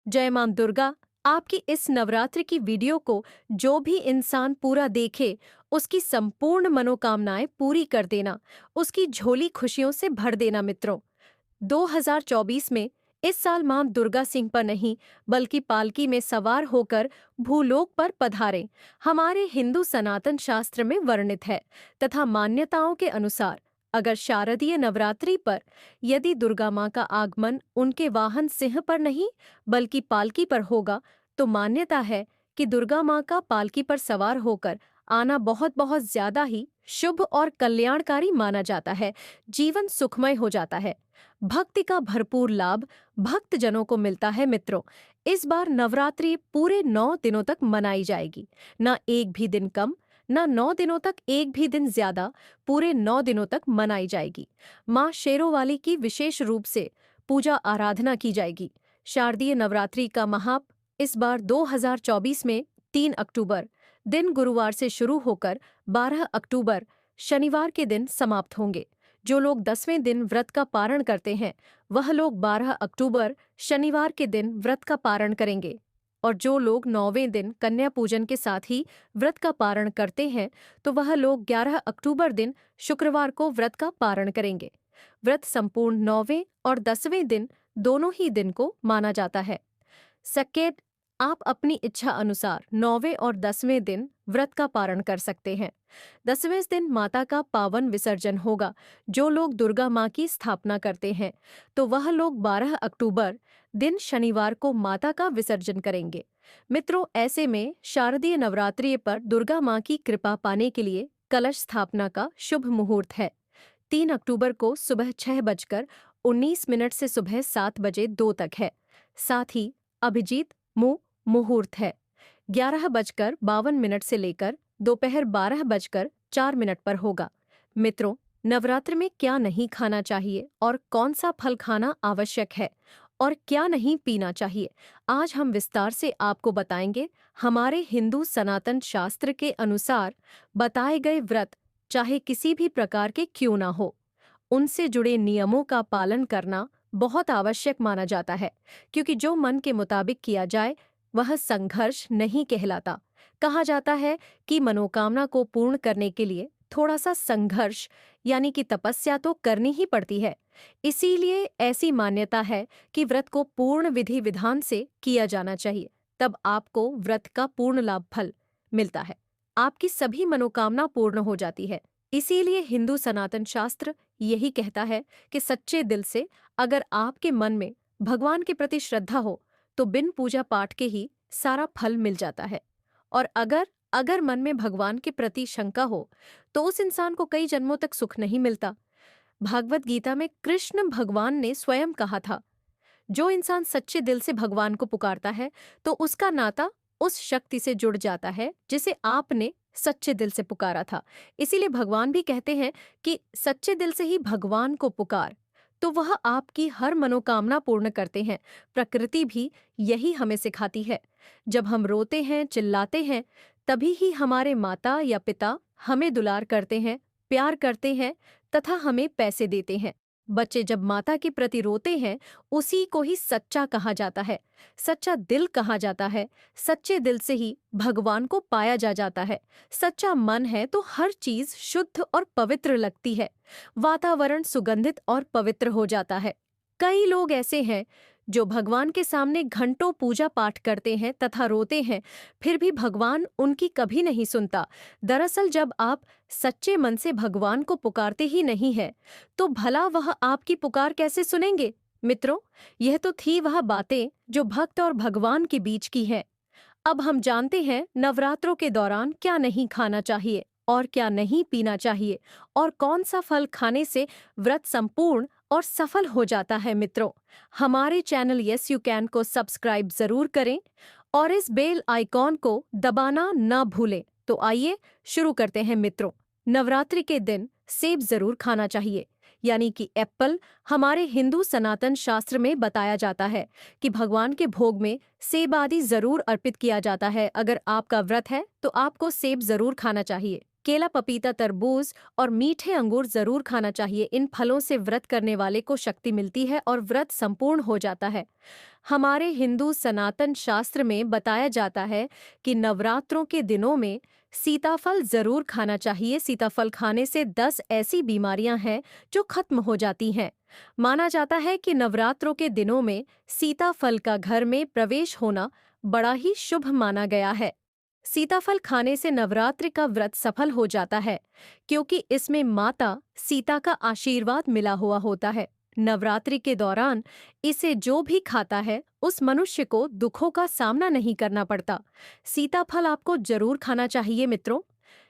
जय मां दुर्गा। आपकी इस नवरात्रि की वीडियो को जो भी इंसान पूरा देखे, उसकी संपूर्ण मनोकामनाएं पूरी कर देना, उसकी झोली खुशियों से भर देना। मित्रों, 2024 में इस साल मां दुर्गा सिंह पर नहीं बल्कि पालकी में सवार होकर भूलोक पर पधारे हमारे हिंदू सनातन शास्त्र में वर्णित है। तथा मान्यताओं के अनुसार अगर शारदीय नवरात्रि पर यदि दुर्गा मां का आगमन उनके वाहन सिंह पर नहीं बल्कि पालकी पर होगा, तो मान्यता है कि दुर्गा मां का पालकी पर सवार होकर आना बहुत बहुत ज्यादा ही शुभ और कल्याणकारी माना जाता है। जीवन सुखमय हो जाता है। भक्ति का भरपूर लाभ भक्तजनों को मिलता है। मित्रों, इस बार नवरात्रि पूरे 9 दिनों तक मनाई जाएगी। न एक भी दिन कम, न 9 दिनों तक एक भी दिन ज्यादा, पूरे 9 दिनों तक मनाई जाएगी। माँ शेरोवाली की विशेष रूप से पूजा आराधना की जाएगी। शारदीय नवरात्रि का महाप इस बार 2024 में 3 अक्टूबर दिन गुरुवार से शुरू होकर 12 अक्टूबर शनिवार के दिन समाप्त होंगे। जो लोग 10वें दिन व्रत का पारण करते हैं, वह लोग 12 अक्टूबर शनिवार के दिन व्रत का पारण करेंगे। और जो लोग 9वें दिन कन्या पूजन के साथ ही व्रत का पारण करते हैं, तो वह लोग 11 अक्टूबर दिन शुक्रवार को व्रत का पारण करेंगे। व्रत संपूर्ण 9वें और 10वें दिन दोनों ही दिन को माना जाता है। सेकेंड, आप अपनी इच्छा अनुसार 9वें और 10वें दिन व्रत का पारण कर सकते हैं। 10वें दिन माता का पावन विसर्जन होगा। जो लोग दुर्गा माँ की स्थापना करते हैं, तो वह लोग 12 अक्टूबर दिन शनिवार को माता का विसर्जन करेंगे। मित्रों, ऐसे में शारदीय नवरात्रि पर दुर्गा माँ की कृपा पाने के लिए कलश स्थापना का शुभ मुहूर्त है। 3 अक्टूबर को सुबह 6:19 से सुबह 7 बजे 2 तक है। साथ ही अभिजीत मुहूर्त है 11:52 से लेकर दोपहर 12:04 पर होगा। मित्रों, नवरात्र में क्या नहीं खाना चाहिए और कौन सा फल खाना आवश्यक है और क्या नहीं पीना चाहिए, आज हम विस्तार से आपको बताएंगे। हमारे हिंदू सनातन शास्त्र के अनुसार बताए गए व्रत चाहे किसी भी प्रकार के क्यों ना हो, उनसे जुड़े नियमों का पालन करना बहुत आवश्यक माना जाता है, क्योंकि जो मन के मुताबिक किया जाए वह संघर्ष नहीं कहलाता। कहा जाता है कि मनोकामना को पूर्ण करने के लिए थोड़ा सा संघर्ष यानी कि तपस्या तो करनी ही पड़ती है। इसीलिए ऐसी मान्यता है कि व्रत को पूर्ण विधि विधान से किया जाना चाहिए, तब आपको व्रत का पूर्ण लाभ फल मिलता है, आपकी सभी मनोकामना पूर्ण हो जाती है। इसीलिए हिंदू सनातन शास्त्र यही कहता है कि सच्चे दिल से अगर आपके मन में भगवान के प्रति श्रद्धा हो, तो बिन पूजा पाठ के ही सारा फल मिल जाता है। और अगर अगर मन में भगवान के प्रति शंका हो, तो उस इंसान को कई जन्मों तक सुख नहीं मिलता। भागवत गीता में कृष्ण भगवान ने स्वयं कहा था, जो इंसान सच्चे दिल से भगवान को पुकारता है, तो उसका नाता उस शक्ति से जुड़ जाता है जिसे आपने सच्चे दिल से पुकारा था। इसीलिए भगवान भी कहते हैं कि सच्चे दिल से ही भगवान को पुकार, तो वह आपकी हर मनोकामना पूर्ण करते हैं। प्रकृति भी यही हमें सिखाती है। जब हम रोते हैं, चिल्लाते हैं, तभी ही हमारे माता या पिता हमें दुलार करते हैं, प्यार करते हैं तथा हमें पैसे देते हैं। बच्चे जब माता के प्रति रोते हैं, उसी को ही सच्चा कहा जाता है, सच्चा दिल कहा जाता है। सच्चे दिल से ही भगवान को पाया जाता है। सच्चा मन है तो हर चीज शुद्ध और पवित्र लगती है। वातावरण सुगंधित और पवित्र हो जाता है। कई लोग ऐसे हैं जो भगवान के सामने घंटों पूजा पाठ करते हैं तथा रोते हैं, फिर भी भगवान उनकी कभी नहीं सुनता। दरअसल जब आप सच्चे मन से भगवान को पुकारते ही नहीं है, तो भला वह आपकी पुकार कैसे सुनेंगे। मित्रों, यह तो थी वह बातें जो भक्त और भगवान के बीच की है। अब हम जानते हैं नवरात्रों के दौरान क्या नहीं खाना चाहिए और क्या नहीं पीना चाहिए, और कौन सा फल खाने से व्रत संपूर्ण और सफल हो जाता है। मित्रों, हमारे चैनल यस यू कैन को सब्सक्राइब जरूर करें और इस बेल आइकॉन को दबाना न भूलें। तो आइए शुरू करते हैं। मित्रों, नवरात्रि के दिन सेब जरूर खाना चाहिए, यानी कि एप्पल। हमारे हिंदू सनातन शास्त्र में बताया जाता है कि भगवान के भोग में सेब आदि जरूर अर्पित किया जाता है। अगर आपका व्रत है तो आपको सेब जरूर खाना चाहिए। केला, पपीता, तरबूज और मीठे अंगूर जरूर खाना चाहिए। इन फलों से व्रत करने वाले को शक्ति मिलती है और व्रत संपूर्ण हो जाता है। हमारे हिंदू सनातन शास्त्र में बताया जाता है कि नवरात्रों के दिनों में सीताफल जरूर खाना चाहिए। सीताफल खाने से 10 ऐसी बीमारियां हैं जो खत्म हो जाती हैं। माना जाता है कि नवरात्रों के दिनों में सीताफल का घर में प्रवेश होना बड़ा ही शुभ माना गया है। सीताफल खाने से नवरात्रि का व्रत सफल हो जाता है, क्योंकि इसमें माता सीता का आशीर्वाद मिला हुआ होता है। नवरात्रि के दौरान इसे जो भी खाता है उस मनुष्य को दुखों का सामना नहीं करना पड़ता। सीताफल आपको जरूर खाना चाहिए मित्रों।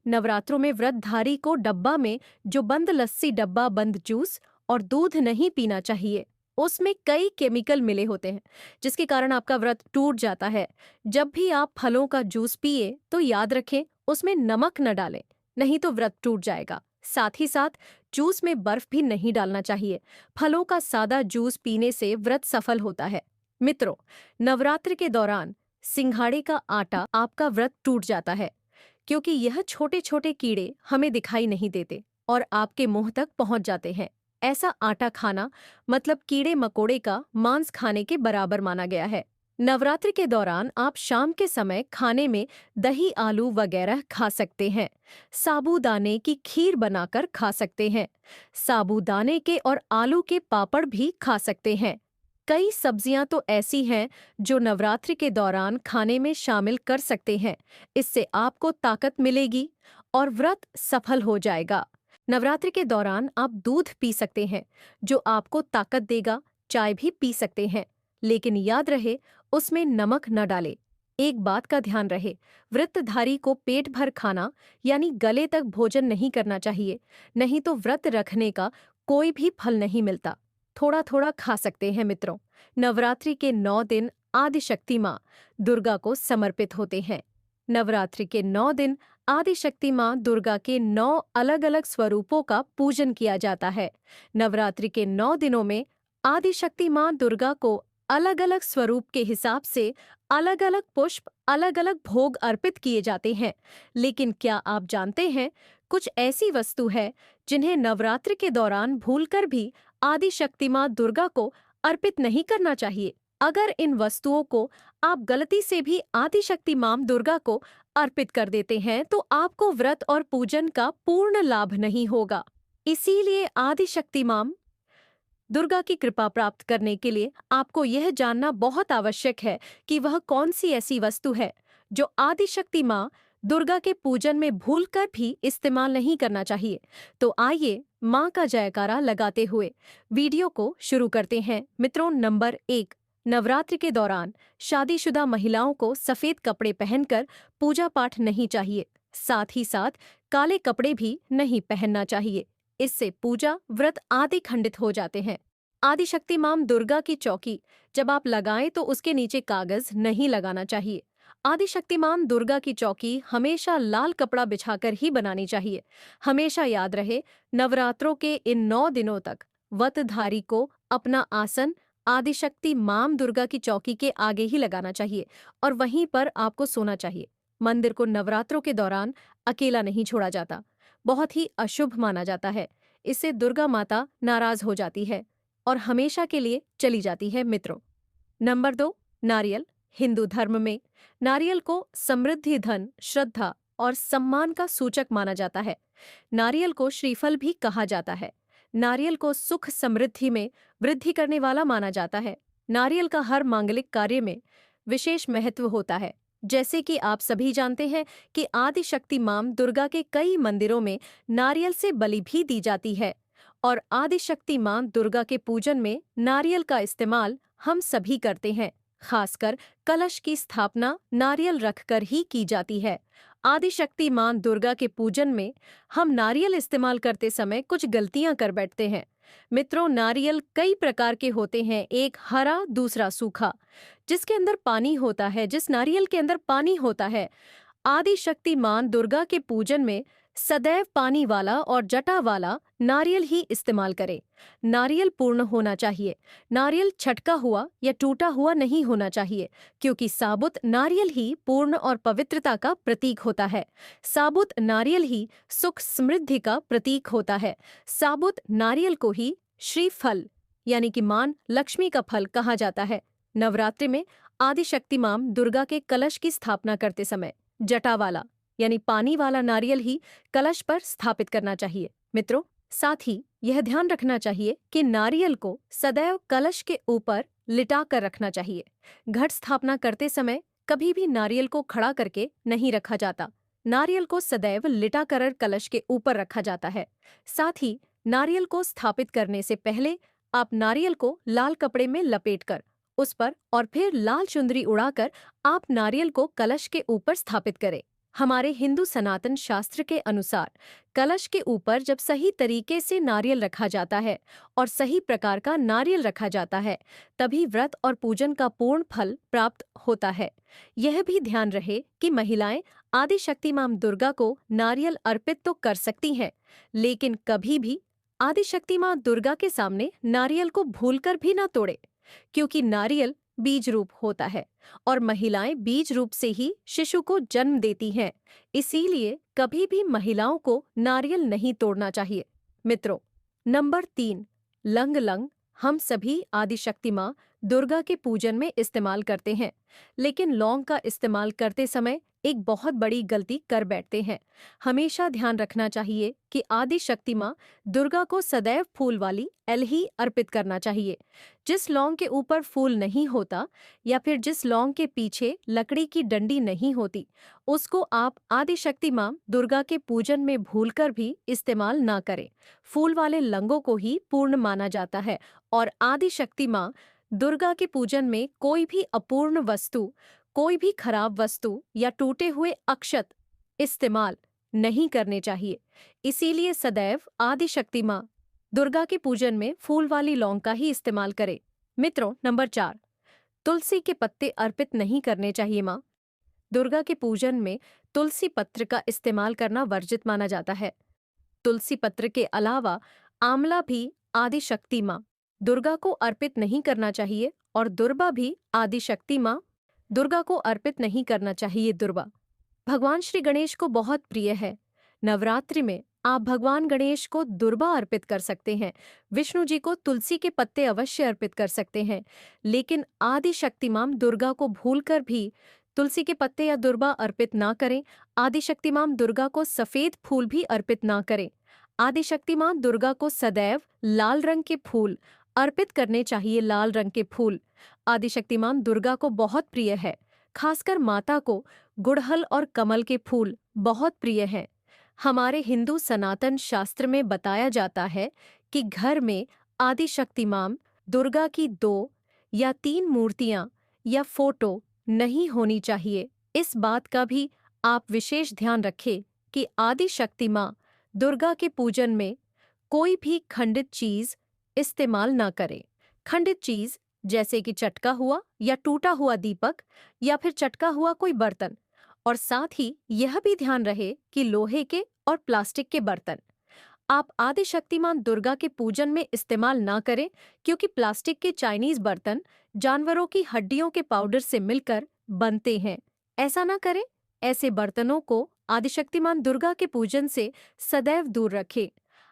नवरात्रों में व्रतधारी को डब्बा में जो बंद लस्सी, डब्बा बंद जूस और दूध नहीं पीना चाहिए। उसमें कई केमिकल मिले होते हैं, जिसके कारण आपका व्रत टूट जाता है। जब भी आप फलों का जूस पिए तो याद रखें उसमें नमक न डालें, नहीं तो व्रत टूट जाएगा। साथ ही साथ जूस में बर्फ भी नहीं डालना चाहिए। फलों का सादा जूस पीने से व्रत सफल होता है। मित्रों, नवरात्र के दौरान सिंघाड़े का आटा आपका व्रत टूट जाता है, क्योंकि यह छोटे छोटे कीड़े हमें दिखाई नहीं देते और आपके मुंह तक पहुंच जाते हैं। ऐसा आटा खाना मतलब कीड़े मकोड़े का मांस खाने के बराबर माना गया है। नवरात्रि के दौरान आप शाम के समय खाने में दही, आलू वगैरह खा सकते हैं। साबूदाने की खीर बनाकर खा सकते हैं। साबूदाने के और आलू के पापड़ भी खा सकते हैं। कई सब्जियां तो ऐसी हैं जो नवरात्रि के दौरान खाने में शामिल कर सकते हैं। इससे आपको ताकत मिलेगी और व्रत सफल हो जाएगा। नवरात्रि के दौरान आप दूध पी सकते हैं, जो आपको ताकत देगा। चाय भी पी सकते हैं, लेकिन याद रहे उसमें नमक न डालें। एक बात का ध्यान रहे, व्रतधारी को पेट भर खाना यानी गले तक भोजन नहीं करना चाहिए, नहीं तो व्रत रखने का कोई भी फल नहीं मिलता। थोड़ा थोड़ा खा सकते हैं मित्रों। नवरात्रि के 9 दिन आदिशक्ति माँ दुर्गा को समर्पित होते हैं। नवरात्रि के 9 दिन आदिशक्ति माँ दुर्गा के 9 अलग अलग स्वरूपों का पूजन किया जाता है। नवरात्रि के 9 दिनों में आदिशक्ति माँ दुर्गा को अलग अलग स्वरूप के हिसाब से अलग अलग पुष्प, अलग अलग भोग अर्पित किए जाते हैं। लेकिन क्या आप जानते हैं, कुछ ऐसी वस्तु है जिन्हें नवरात्रि के दौरान भूलकर भी आदिशक्ति माँ दुर्गा को अर्पित नहीं करना चाहिए। अगर इन वस्तुओं को आप गलती से भी आदिशक्ति माँ दुर्गा को अर्पित कर देते हैं तो आपको व्रत और पूजन का पूर्ण लाभ नहीं होगा। इसीलिए आदिशक्ति माँ दुर्गा की कृपा प्राप्त करने के लिए आपको यह जानना बहुत आवश्यक है कि वह कौन सी ऐसी वस्तु है जो आदिशक्ति माँ दुर्गा के पूजन में भूलकर भी इस्तेमाल नहीं करना चाहिए। तो आइए माँ का जयकारा लगाते हुए वीडियो को शुरू करते हैं। मित्रों, नंबर 1, नवरात्रि के दौरान शादीशुदा महिलाओं को सफेद कपड़े पहनकर पूजा पाठ नहीं चाहिए। साथ ही साथ काले कपड़े भी नहीं पहनना चाहिए। इससे पूजा, व्रत आदि खंडित हो जाते हैं। आदिशक्ति माँ दुर्गा की चौकी जब आप लगाएं तो उसके नीचे कागज नहीं लगाना चाहिए। आदिशक्ति माँ दुर्गा की चौकी हमेशा लाल कपड़ा बिछाकर ही बनानी चाहिए। हमेशा याद रहे, नवरात्रों के इन 9 दिनों तक व्रतधारी को अपना आसन आदिशक्ति माँ दुर्गा की चौकी के आगे ही लगाना चाहिए और वहीं पर आपको सोना चाहिए। मंदिर को नवरात्रों के दौरान अकेला नहीं छोड़ा जाता, बहुत ही अशुभ माना जाता है। इससे दुर्गा माता नाराज हो जाती है और हमेशा के लिए चली जाती है। मित्रों, नंबर 2, नारियल। हिंदू धर्म में नारियल को समृद्धि, धन, श्रद्धा और सम्मान का सूचक माना जाता है। नारियल को श्रीफल भी कहा जाता है। नारियल को सुख समृद्धि में वृद्धि करने वाला माना जाता है। नारियल का हर मांगलिक कार्य में विशेष महत्व होता है। जैसे कि आप सभी जानते हैं कि आदिशक्ति माँ दुर्गा के कई मंदिरों में नारियल से बलि भी दी जाती है और आदिशक्ति माँ दुर्गा के पूजन में नारियल का इस्तेमाल हम सभी करते हैं। खासकर कलश की स्थापना नारियल रखकर ही की जाती है। आदिशक्ति माँ दुर्गा के पूजन में हम नारियल इस्तेमाल करते समय कुछ गलतियां कर बैठते हैं। मित्रों, नारियल कई प्रकार के होते हैं, एक हरा, दूसरा सूखा। जिसके अंदर पानी होता है, जिस नारियल के अंदर पानी होता है, आदिशक्ति माँ दुर्गा के पूजन में सदैव पानी वाला और जटा वाला नारियल ही इस्तेमाल करें। नारियल पूर्ण होना चाहिए। नारियल छटका हुआ या टूटा हुआ नहीं होना चाहिए, क्योंकि साबुत नारियल ही पूर्ण और पवित्रता का प्रतीक होता है। साबुत नारियल ही सुख समृद्धि का प्रतीक होता है। साबुत नारियल को ही श्रीफल यानी कि मां लक्ष्मी का फल कहा जाता है। नवरात्रि में आदिशक्ति मां दुर्गा के कलश की स्थापना करते समय जटा वाला यानी पानी वाला नारियल ही कलश पर स्थापित करना चाहिए। मित्रों, साथ ही यह ध्यान रखना चाहिए कि नारियल को सदैव कलश के ऊपर लिटा कर रखना चाहिए। घट स्थापना करते समय कभी भी नारियल को खड़ा करके नहीं रखा जाता। नारियल को सदैव लिटा कर कलश के ऊपर रखा जाता है। साथ ही नारियल को स्थापित करने से पहले आप नारियल को लाल कपड़े में लपेटकर उस पर और फिर लाल चुंदरी उड़ाकर आप नारियल को कलश के ऊपर स्थापित करें। हमारे हिंदू सनातन शास्त्र के अनुसार कलश के ऊपर जब सही तरीके से नारियल रखा जाता है और सही प्रकार का नारियल रखा जाता है, तभी व्रत और पूजन का पूर्ण फल प्राप्त होता है। यह भी ध्यान रहे कि महिलाएं आदिशक्ति मां दुर्गा को नारियल अर्पित तो कर सकती हैं, लेकिन कभी भी आदिशक्ति मां दुर्गा के सामने नारियल को भूलकर भी ना तोड़े, क्योंकि नारियल बीज रूप होता है और महिलाएं बीज रूप से ही शिशु को जन्म देती हैं। इसीलिए कभी भी महिलाओं को नारियल नहीं तोड़ना चाहिए। मित्रों, नंबर 3, लंग लंग हम सभी आदिशक्ति मां दुर्गा के पूजन में इस्तेमाल करते हैं, लेकिन लौंग का इस्तेमाल करते समय एक बहुत बड़ी गलती कर बैठते हैं। हमेशा ध्यान रखना चाहिए कि आदिशक्ति मां दुर्गा को सदैव फूल वाली एल ही अर्पित करना चाहिए। जिस लौंग के ऊपर फूल नहीं होता या फिर जिस लौंग के पीछे लकड़ी की डंडी नहीं होती, उसको आप आदिशक्ति मां दुर्गा के पूजन में भूलकर भी इस्तेमाल ना करें। फूल वाले लंगों को ही पूर्ण माना जाता है और आदिशक्ति मां दुर्गा के पूजन में कोई भी अपूर्ण वस्तु, कोई भी खराब वस्तु या टूटे हुए अक्षत इस्तेमाल नहीं करने चाहिए। इसीलिए सदैव आदिशक्ति मां दुर्गा के पूजन में फूल वाली लौंग का ही इस्तेमाल करें। मित्रों, नंबर 4, तुलसी के पत्ते अर्पित नहीं करने चाहिए। मां दुर्गा के पूजन में तुलसी पत्र का इस्तेमाल करना वर्जित माना जाता है। तुलसी पत्र के अलावा आंवला भी आदिशक्ति मां दुर्गा को अर्पित नहीं करना चाहिए और दुर्वा भी आदिशक्ति मां दुर्गा को अर्पित नहीं करना चाहिए। दुर्वा भगवान श्री गणेश को बहुत प्रिय है। नवरात्रि में आप भगवान गणेश को दुर्वा अर्पित कर सकते हैं। विष्णु जी को तुलसी के पत्ते अवश्य अर्पित कर सकते हैं, लेकिन आदिशक्ति मां दुर्गा को भूलकर भी तुलसी के पत्ते या दुर्वा अर्पित ना करें। आदिशक्ति मां दुर्गा को सफेद फूल भी अर्पित ना करें। आदिशक्ति मां दुर्गा को सदैव लाल रंग के फूल अर्पित करने चाहिए। लाल रंग के फूल आदिशक्ति मां दुर्गा को बहुत प्रिय है। खासकर माता को गुड़हल और कमल के फूल बहुत प्रिय हैं। हमारे हिंदू सनातन शास्त्र में बताया जाता है कि घर में आदिशक्ति मां दुर्गा की 2 या 3 मूर्तियां या फोटो नहीं होनी चाहिए। इस बात का भी आप विशेष ध्यान रखें कि आदिशक्ति मां दुर्गा के पूजन में कोई भी खंडित चीज इस्तेमाल ना करें। खंडित चीज जैसे कि चटका हुआ या टूटा हुआ दीपक या फिर चटका हुआ कोई बर्तन, और साथ ही यह भी ध्यान रहे कि लोहे के और प्लास्टिक के बर्तन आप आदिशक्ति मां दुर्गा के पूजन में इस्तेमाल ना करें, क्योंकि प्लास्टिक के चाइनीज बर्तन जानवरों की हड्डियों के पाउडर से मिलकर बनते हैं। ऐसा ना करें। ऐसे बर्तनों को आदिशक्ति मां दुर्गा के पूजन से सदैव दूर रखें।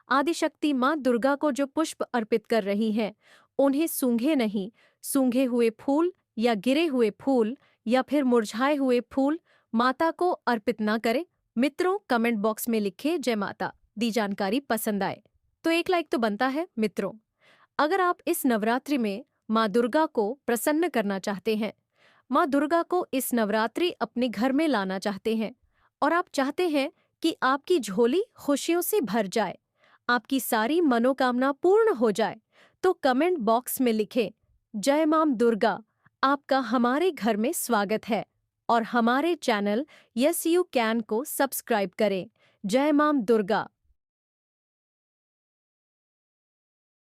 आदिशक्ति मां दुर्गा को जो पुष्प अर्पित कर रही हैं, उन्हें सूंघे नहीं। सूंघे हुए फूल या गिरे हुए फूल या फिर मुरझाए हुए फूल माता को अर्पित ना करें। मित्रों, कमेंट बॉक्स में लिखे जय माता दी जानकारी पसंद आए तो एक लाइक तो बनता है। मित्रों, अगर आप इस नवरात्रि में माँ दुर्गा को प्रसन्न करना चाहते हैं, माँ दुर्गा को इस नवरात्रि अपने घर में लाना चाहते हैं और आप चाहते हैं कि आपकी झोली खुशियों से भर जाए, आपकी सारी मनोकामना पूर्ण हो जाए, तो कमेंट बॉक्स में लिखें जय मां दुर्गा। आपका हमारे घर में स्वागत है और हमारे चैनल यस यू कैन को सब्सक्राइब करें। जय मां दुर्गा।